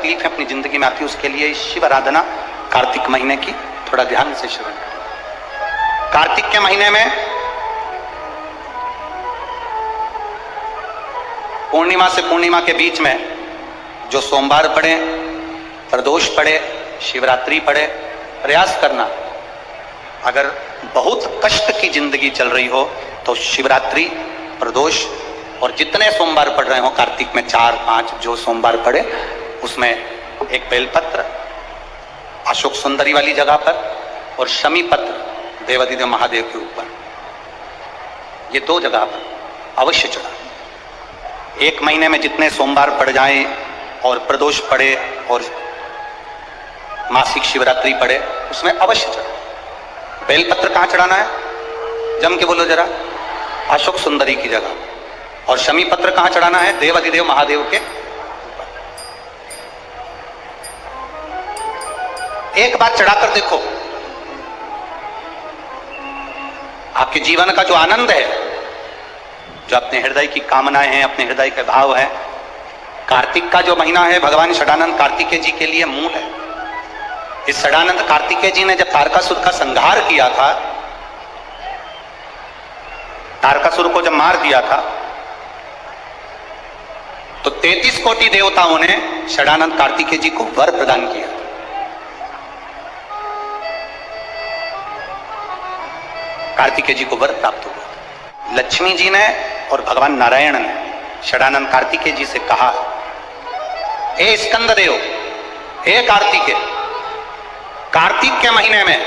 तकलीफें अपनी जिंदगी में आती है उसके लिए शिव आराधना कार्तिक महीने की थोड़ा ध्यान से श्रवण करें। कार्तिक के महीने में पूर्णिमा से पूर्णिमा के बीच में जो सोमवार पड़े, प्रदोष पड़े, शिवरात्रि पड़े, प्रयास करना। अगर बहुत कष्ट की जिंदगी चल रही हो तो शिवरात्रि, प्रदोष और जितने सोमवार पड़ रहे हो कार्तिक में 4-5 जो सोमवार पड़े उसमें एक बेलपत्र अशोक सुंदरी वाली जगह पर और शमी पत्र देवादिदेव महादेव के ऊपर, ये 2 जगह पर अवश्य चढ़ा। एक महीने में जितने सोमवार पड़ जाएं और प्रदोष पड़े और मासिक शिवरात्रि पड़े उसमें अवश्य चढ़ा। बेलपत्र कहां चढ़ाना है? जम के बोलो जरा। अशोक सुंदरी की जगह। और शमी पत्र कहां चढ़ाना है? देवादिदेव महादेव के। एक बार चढ़ाकर देखो, आपके जीवन का जो आनंद है, जो अपने हृदय की कामनाएं हैं, अपने हृदय के भाव हैं, कार्तिक का जो महीना है भगवान षडानंद कार्तिकेय जी के लिए मूल है। इस षडानंद कार्तिकेय जी ने जब तारकासुर का संहार किया था, तारकासुर को जब मार दिया था तो 33 कोटि देवताओं ने षडानंद कार्तिकेय जी को वर प्रदान किया। कार्तिकेय जी को वर प्राप्त हुआ। लक्ष्मी जी ने और भगवान नारायण ने षडानंद कार्तिकेय जी से कहा, हे स्कंद देव, हे कार्तिकेय, कार्तिक के महीने में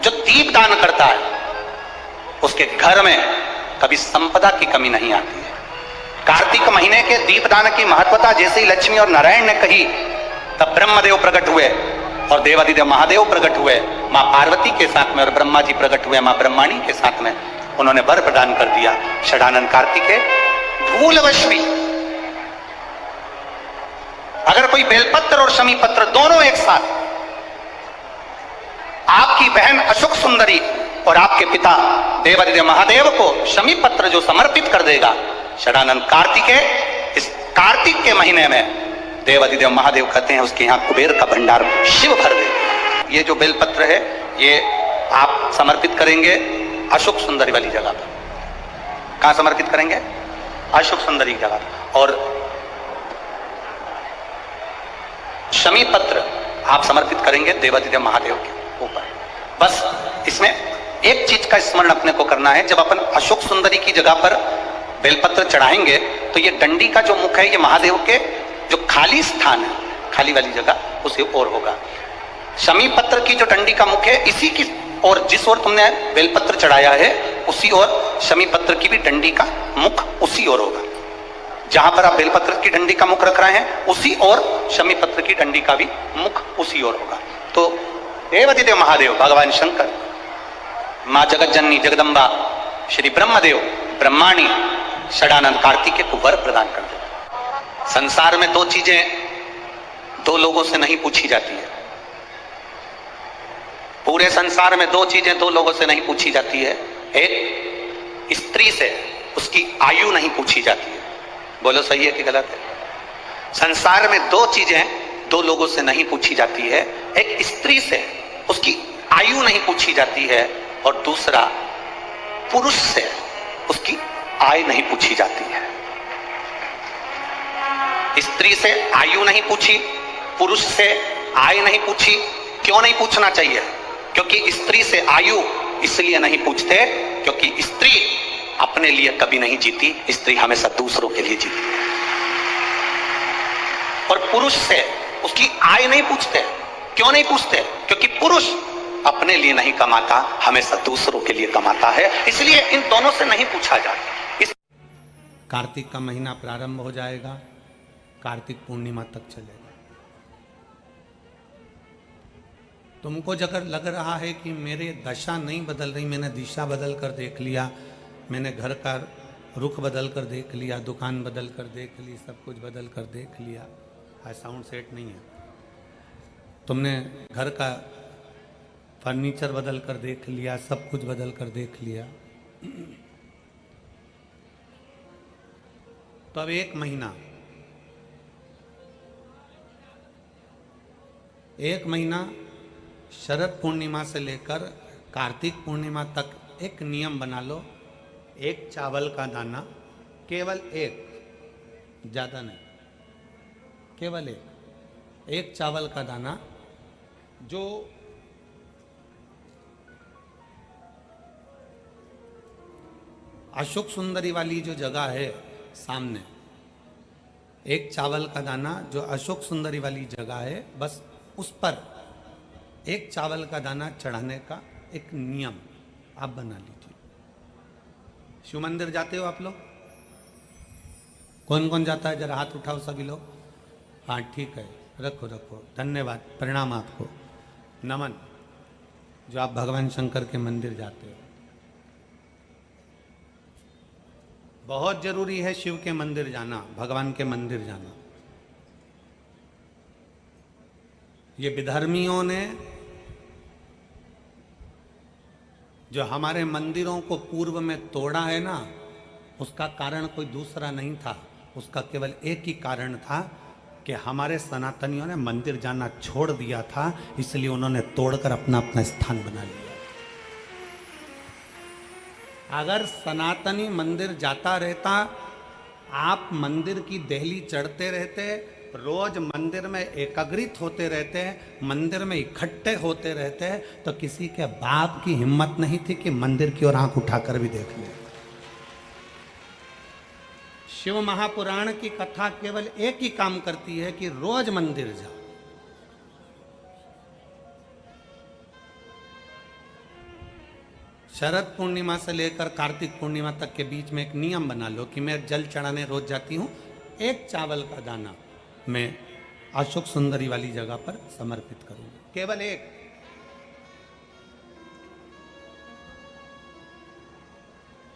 जो दीप दान करता है उसके घर में कभी संपदा की कमी नहीं आती है। कार्तिक महीने के दीपदान की महत्वता जैसे ही लक्ष्मी और नारायण ने कही तब ब्रह्मदेव प्रकट हुए और देवादिदेव महादेव प्रकट हुए मां पार्वती के साथ में, और ब्रह्मा जी प्रकट हुए मां ब्रह्माणी के साथ में। उन्होंने वर प्रदान कर दिया। षडानंद कार्तिकेय भूलवश भी अगर कोई बेलपत्र और शमी पत्र दोनों एक साथ आपकी बहन अशोक सुंदरी और आपके पिता देवादिदेव महादेव को शमी पत्र जो समर्पित कर देगा, षडानंद कार्तिकेय इस कार्तिक के महीने में देवादिदेव महादेव कहते हैं उसके यहां कुबेर का भंडार शिव भर दे। ये जो बेलपत्र है ये आप समर्पित करेंगे अशोक सुंदरी वाली जगह पर। कहां समर्पित करेंगे? अशोक सुंदरी की जगह पर। और शमी पत्र आप समर्पित करेंगे देवादिदेव महादेव के ऊपर। बस इसमें एक चीज का स्मरण अपने को करना है, जब अपन अशोक सुंदरी की जगह पर बेलपत्र चढ़ाएंगे तो ये डंडी का जो मुख है ये महादेव के जो खाली स्थान है, खाली वाली जगह उसी ओर होगा। शमी पत्र की जो डंडी का मुख है इसी की और जिस ओर तुमने बेलपत्र चढ़ाया है उसी ओर शमी पत्र की भी डंडी का मुख उसी ओर होगा। जहां पर आप बेलपत्र की डंडी का मुख रख रहे हैं उसी ओर शमी पत्र की डंडी का भी मुख उसी ओर होगा। तो देवादिदेव महादेव, भगवान शंकर, मां जगत जननी जगदम्बा, श्री ब्रह्मदेव, ब्रह्माणी षडानंद कार्तिकेय को वर प्रदान कर दे। संसार में 2 चीजें 2 लोगों से नहीं पूछी जाती है। पूरे संसार में 2 चीजें 2 लोगों से नहीं पूछी जाती है। एक, स्त्री से उसकी आयु नहीं पूछी जाती है। बोलो सही है कि गलत है? संसार में 2 चीजें 2 लोगों से नहीं पूछी जाती है। एक, स्त्री से उसकी आयु नहीं पूछी जाती है और दूसरा, पुरुष से उसकी आय नहीं पूछी जाती है। स्त्री से आयु नहीं पूछी, पुरुष से आय नहीं पूछी। क्यों नहीं पूछना चाहिए? क्योंकि स्त्री से आयु इसलिए नहीं पूछते क्योंकि स्त्री अपने लिए कभी नहीं जीती, स्त्री हमेशा दूसरों के लिए जीती। और पुरुष से उसकी आय नहीं पूछते। क्यों नहीं पूछते? क्योंकि पुरुष अपने लिए नहीं कमाता, हमेशा दूसरों के लिए कमाता है, इसलिए इन दोनों से नहीं पूछा जाता। कार्तिक का महीना प्रारंभ हो जाएगा, कार्तिक पूर्णिमा तक चलेगा। तुमको अगर लग रहा है कि मेरे दशा नहीं बदल रही, मैंने दिशा बदल कर देख लिया, मैंने घर का रुख बदल कर देख लिया, दुकान बदल कर देख ली, सब कुछ बदल कर देख लिया, साउंड सेट नहीं है, तुमने घर का फर्नीचर बदल कर देख लिया, सब कुछ बदल कर देख लिया, तो अब 1 महीना एक महीना शरद पूर्णिमा से लेकर कार्तिक पूर्णिमा तक एक नियम बना लो, एक चावल का दाना, केवल एक, ज़्यादा नहीं, केवल एक चावल का दाना, जो अशोक सुंदरी वाली जो जगह है सामने, एक चावल का दाना जो अशोक सुंदरी वाली जगह है, बस उस पर एक चावल का दाना चढ़ाने का एक नियम आप बना लीजिए। शिव मंदिर जाते हो आप लोग? कौन कौन जाता है? जरा हाथ उठाओ सभी लोग। हाँ ठीक है, रखो रखो, धन्यवाद, प्रणाम आपको, नमन, जो आप भगवान शंकर के मंदिर जाते हो। बहुत जरूरी है शिव के मंदिर जाना, भगवान के मंदिर जाना। ये विधर्मियों ने जो हमारे मंदिरों को पूर्व में तोड़ा है ना, उसका कारण कोई दूसरा नहीं था, उसका केवल एक ही कारण था कि हमारे सनातनियों ने मंदिर जाना छोड़ दिया था, इसलिए उन्होंने तोड़कर अपना अपना स्थान बना लिया। अगर सनातनी मंदिर जाता रहता, आप मंदिर की देहली चढ़ते रहते, रोज मंदिर में एकत्रित होते रहते, मंदिर में इकट्ठे होते रहते, तो किसी के बाप की हिम्मत नहीं थी कि मंदिर की ओर आंख उठाकर भी देख ले। शिव महापुराण की कथा केवल एक ही काम करती है कि रोज मंदिर जाओ। शरद पूर्णिमा से लेकर कार्तिक पूर्णिमा तक के बीच में एक नियम बना लो कि मैं जल चढ़ाने रोज जाती हूं, एक चावल का दाना मैं अशोक सुंदरी वाली जगह पर समर्पित करूंगा, केवल एक।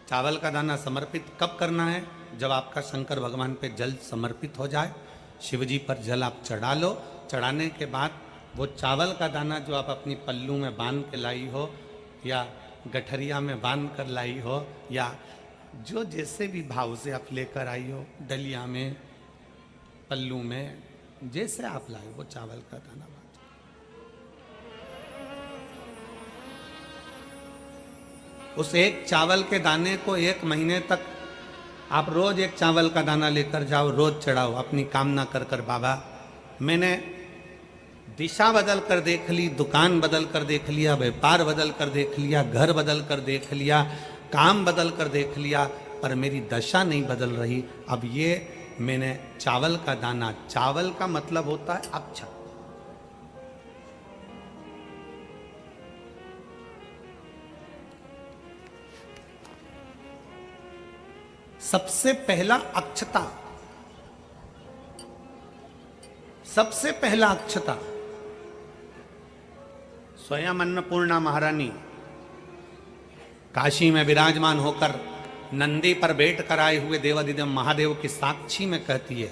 चावल का दाना समर्पित कब करना है? जब आपका शंकर भगवान पे जल समर्पित हो जाए, शिव जी पर जल आप चढ़ा लो, चढ़ाने के बाद वो चावल का दाना जो आप अपनी पल्लू में बांध के लाई हो, या गठरिया में बांध कर लाई हो, या जो जैसे भी भाव से आप लेकर आई हो, डलिया में, पल्लू में, जैसे आप लाए वो चावल का दाना बांध। उस एक चावल के दाने को एक महीने तक आप रोज एक चावल का दाना लेकर जाओ, रोज चढ़ाओ, अपनी कामना कर कर, बाबा मैंने दिशा बदल कर देख ली, दुकान बदल कर देख लिया, व्यापार बदल कर देख लिया, घर बदल कर देख लिया, काम बदल कर देख लिया, पर मेरी दशा नहीं बदल रही। अब ये मैंने चावल का दाना, चावल का मतलब होता है अक्षत, सबसे पहला अक्षता, सबसे पहला अक्षता स्वयं अन्नपूर्णा महारानी काशी में विराजमान होकर नंदी पर बैठ कर आए हुए देवादिदेव महादेव की साक्षी में कहती है।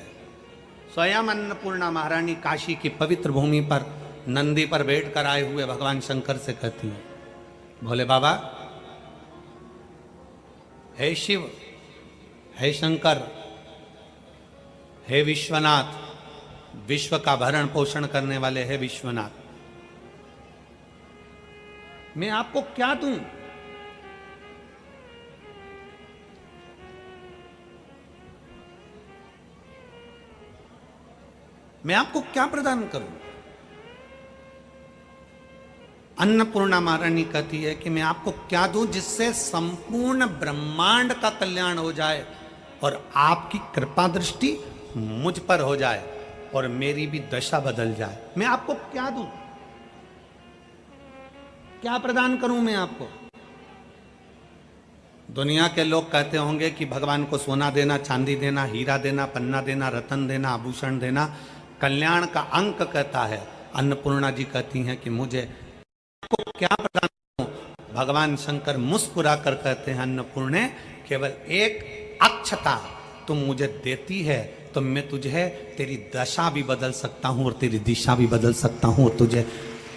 स्वयं अन्नपूर्णा महारानी काशी की पवित्र भूमि पर नंदी पर बैठ कर आए हुए भगवान शंकर से कहती है, भोले बाबा, हे शिव, हे शंकर, हे विश्वनाथ, विश्व का भरण पोषण करने वाले हे विश्वनाथ, मैं आपको क्या दूं? मैं आपको क्या प्रदान करूं? अन्नपूर्णा महारानी कहती है कि मैं आपको क्या दूं जिससे संपूर्ण ब्रह्मांड का कल्याण हो जाए और आपकी कृपा दृष्टि मुझ पर हो जाए और मेरी भी दशा बदल जाए। मैं आपको क्या दूं? क्या प्रदान करूं मैं आपको? दुनिया के लोग कहते होंगे कि भगवान को सोना देना, चांदी देना, हीरा देना, पन्ना देना, रतन देना, आभूषण देना कल्याण का अंक कहता है। अन्नपूर्णा जी कहती हैं कि मुझे आपको क्या प्रदान करूं? भगवान शंकर मुस्कुरा कर कहते हैं, अन्नपूर्णे, केवल एक अक्षता तुम मुझे देती है तो मैं तुझे तेरी दशा भी बदल सकता हूं और तेरी दिशा भी बदल सकता हूं और तुझे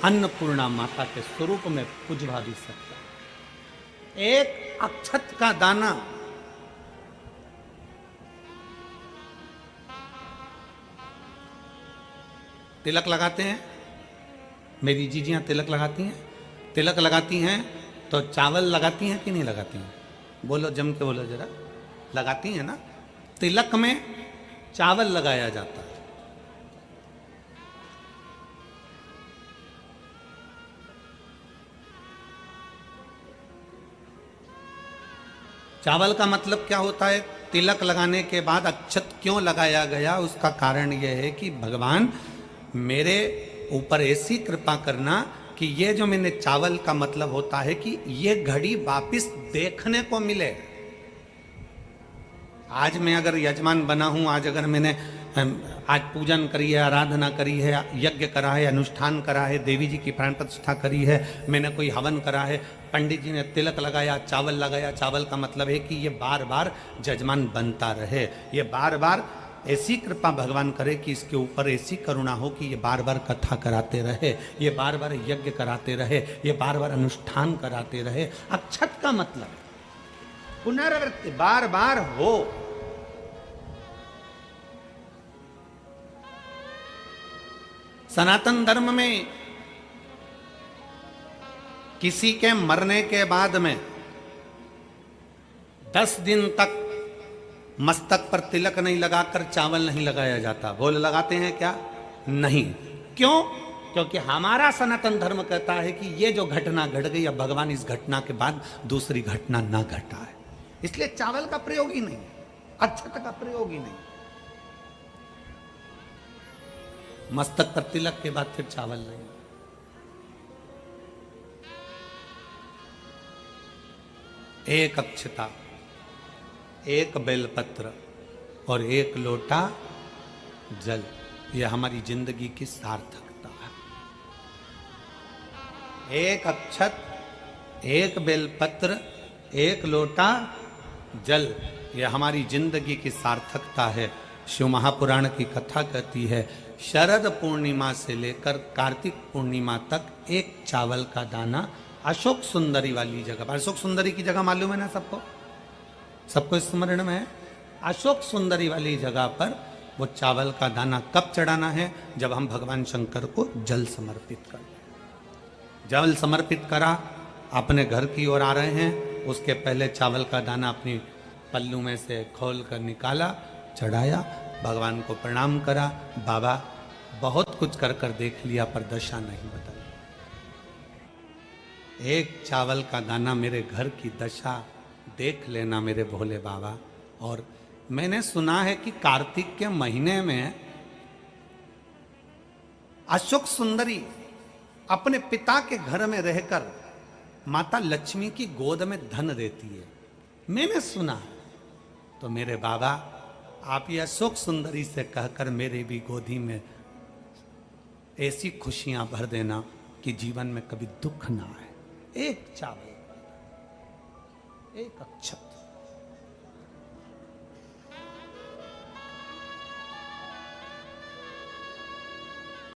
अन्नपूर्णा माता के स्वरूप में पुजवा भी सकता हूं। एक अक्षत का दाना, तिलक लगाते हैं, मेरी जीजियाँ तिलक लगाती हैं, तिलक लगाती हैं तो चावल लगाती हैं कि नहीं लगाती हैं? बोलो, जम के बोलो जरा। लगाती हैं ना? तिलक में चावल लगाया जाता है। चावल का मतलब क्या होता है? तिलक लगाने के बाद अक्षत क्यों लगाया गया? उसका कारण यह है कि भगवान मेरे ऊपर ऐसी कृपा करना कि ये जो मैंने चावल का मतलब होता है कि ये घड़ी वापिस देखने को मिले। आज मैं अगर यजमान बना हूं, आज अगर मैंने आज पूजन करी है, आराधना करी है, यज्ञ करा है, अनुष्ठान करा है, देवी जी की प्राण प्रतिष्ठा करी है, मैंने कोई हवन करा है, पंडित जी ने तिलक लगाया, चावल लगाया। चावल का मतलब है कि ये बार बार जजमान बनता रहे, ये बार बार ऐसी कृपा भगवान करे कि इसके ऊपर ऐसी करुणा हो कि ये बार बार कथा कराते रहे, ये बार बार यज्ञ कराते रहे, ये बार बार अनुष्ठान कराते रहे। अक्षत का मतलब पुनरावृत्ति बार बार हो। सनातन धर्म में किसी के मरने के बाद में 10 दिन तक मस्तक पर तिलक नहीं लगाकर चावल नहीं लगाया जाता। बोल, लगाते हैं क्या? नहीं। क्यों? क्योंकि हमारा सनातन धर्म कहता है कि ये जो घटना घट गई, अब भगवान इस घटना के बाद दूसरी घटना ना घटाए, इसलिए चावल का प्रयोग ही नहीं, अक्षत का प्रयोग ही नहीं। मस्तक पर तिलक के बाद फिर चावल नहीं। एक अक्षता, एक बेलपत्र और एक लोटा जल, यह हमारी जिंदगी की सार्थकता है। एक अक्षत, एक बेलपत्र, एक लोटा जल, यह हमारी जिंदगी की सार्थकता है। शिव महापुराण की कथा कहती है, शरद पूर्णिमा से लेकर कार्तिक पूर्णिमा तक एक चावल का दाना अशोक सुंदरी वाली जगह पर, अशोक सुंदरी की जगह मालूम है ना सबको? सबको स्मरण में है? अशोक सुंदरी वाली जगह पर वो चावल का दाना कब चढ़ाना है? जब हम भगवान शंकर को जल समर्पित कर दें। जल समर्पित करा, अपने घर की ओर आ रहे हैं, उसके पहले चावल का दाना अपनी पल्लू में से खोल कर निकाला, चढ़ाया, भगवान को प्रणाम करा। बाबा बहुत कुछ कर कर देख लिया पर दशा नहीं बदल। एक चावल का दाना मेरे घर की दशा देख लेना मेरे भोले बाबा। और मैंने सुना है कि कार्तिक के महीने में अशोक सुंदरी अपने पिता के घर में रहकर माता लक्ष्मी की गोद में धन देती है, मैंने सुना है। तो मेरे बाबा, आप ये अशोक सुंदरी से कहकर मेरे भी गोदी में ऐसी खुशियां भर देना कि जीवन में कभी दुख ना आए। एक चावल, एक अक्षत।